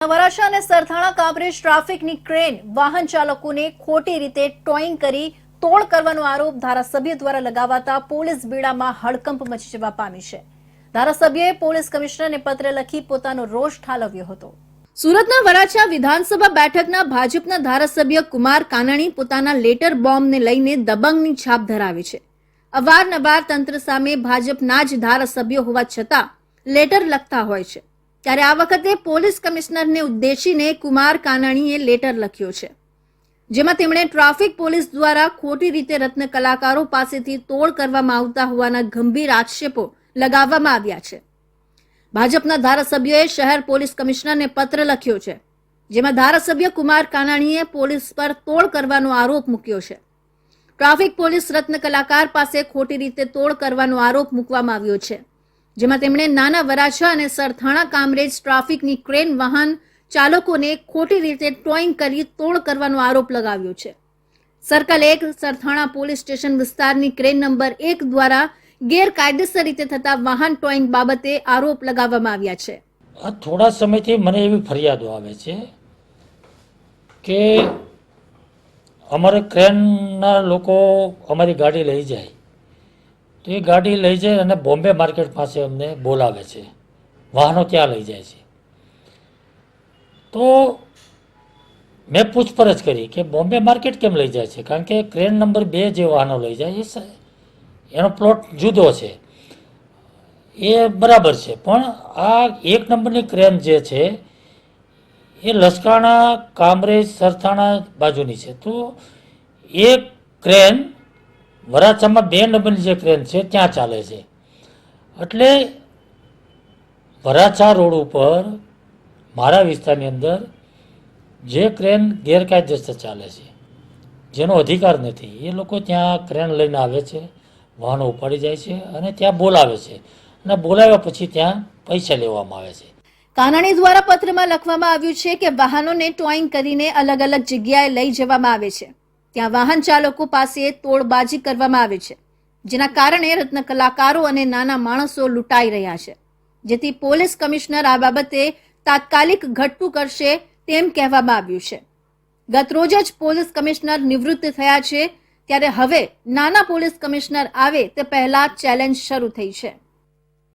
વરાછા અને સરથાણા કામરેજ ટ્રાફિકની ક્રેન વાહન ચાલકોને ખોટી રીતે ટોઈંગ કરી તોડ કરવાનો આરોપ ધારાસભ્ય દ્વારા લગાવાતા પોલીસ બેડામાં હડકંપ મચી જવા પામી છે। ધારાસભ્યએ પોલીસ કમિશનરને પત્ર લખી પોતાનો રોષ ઠાલવ્યો હતો। સુરતના વરાછા વિધાનસભા બેઠકના ભાજપના ધારાસભ્ય કુમાર કાનાણી પોતાના લેટર બોમ્બને લઈને દબંગની છાપ ધરાવે છે। અવારનવાર તંત્ર સામે ભાજપના જ ધારાસભ્યો હોવા છતાં લેટર લખતા હોય છે, ત્યારે આ વખતે પોલીસ કમિશનરને ઉદ્દેશીને કુમાર કાનાણીએ લેટર લખ્યો છે, જેમાં તેમણે ટ્રાફિક પોલીસ દ્વારા ખોટી રીતે રત્ન કલાકારો પાસેથી તોડ કરવામાં આવતા હોવાના ગંભીર આક્ષેપો લગાવવામાં આવ્યા છે। ભાજપના ધારાસભ્યોએ શહેર પોલીસ કમિશનરને પત્ર લખ્યો છે, જેમાં ધારાસભ્ય કુમાર કાનાણીએ પોલીસ પર તોડ કરવાનો આરોપ મૂક્યો છે। ટ્રાફિક પોલીસ રત્ન કલાકાર પાસે ખોટી રીતે તોડ કરવાનો આરોપ મૂકવામાં આવ્યો છે, જેમાં તેમણે નાના વરાછા અને સરથાણા કામરેજ ટ્રાફિકની ક્રેન વાહન ચાલકોને ખોટી રીતે ટોઈંગ કરી તોડ કરવાનો આરોપ લગાવ્યો છે। સર્કલ 1 સરથાણા પોલીસ સ્ટેશન વિસ્તારની ક્રેન નંબર 1 દ્વારા ગેરકાયદેસર રીતે થતા વાહન ટોઈંગ બાબતે આરોપ લગાવવામાં આવ્યા છે। આ થોડા સમયથી મને એવી ફરિયાદો આવે છે કે અમારે ક્રેનના લોકો અમારી ગાડી લઈ જાય તો એ ગાડી લઈ જાય અને બોમ્બે માર્કેટ પાસે અમને બોલાવે છે, વાહનો ત્યાં લઈ જાય છે। તો મેં પૂછપરછ કરી કે બોમ્બે માર્કેટ કેમ લઈ જાય છે, કારણ કે ક્રેન નંબર 2 જે વાહનો લઈ જાય એનો પ્લોટ જુદો છે, એ બરાબર છે, પણ આ 1 નંબરની ક્રેન જે છે એ લસકાણા કામરેજ સરથાણા બાજુની છે। તો એ ક્રેન વરાછામાં 2 નંબરની જે ક્રેન છે ત્યાં ચાલે છે, એટલે વરાછા રોડ ઉપર મારા વિસ્તારની અંદર જે ક્રેન ગેરકાયદેસર ચાલે છે, જેનો અધિકાર નથી, એ લોકો ત્યાં ક્રેન લઈને આવે છે, વાહનો ઉપાડી જાય છે અને ત્યાં બોલાવે છે અને બોલાવ્યા પછી ત્યાં પૈસા લેવામાં આવે છે। કાનાણી દ્વારા પત્રમાં લખવામાં આવ્યું છે કે વાહનોને ટોઈંગ કરીને અલગ અલગ જગ્યાએ લઈ જવામાં આવે છે, ત્યાં વાહન ચાલકો પાસે તોડબાજી કરવામાં આવે છે, જેના કારણે રત્ન કલાકારો અને નાના માણસો લૂંટાઈ રહ્યા છે, જેથી પોલીસ કમિશનર આ બાબતે તાત્કાલિક ઘટતું કરશે તેમ કહેવામાં આવ્યું છે। ગત રોજ જ પોલીસ કમિશનર નિવૃત્ત થયા છે, ત્યારે હવે નાના પોલીસ કમિશનર આવે તે પહેલા ચેલેન્જ શરૂ થઈ છે।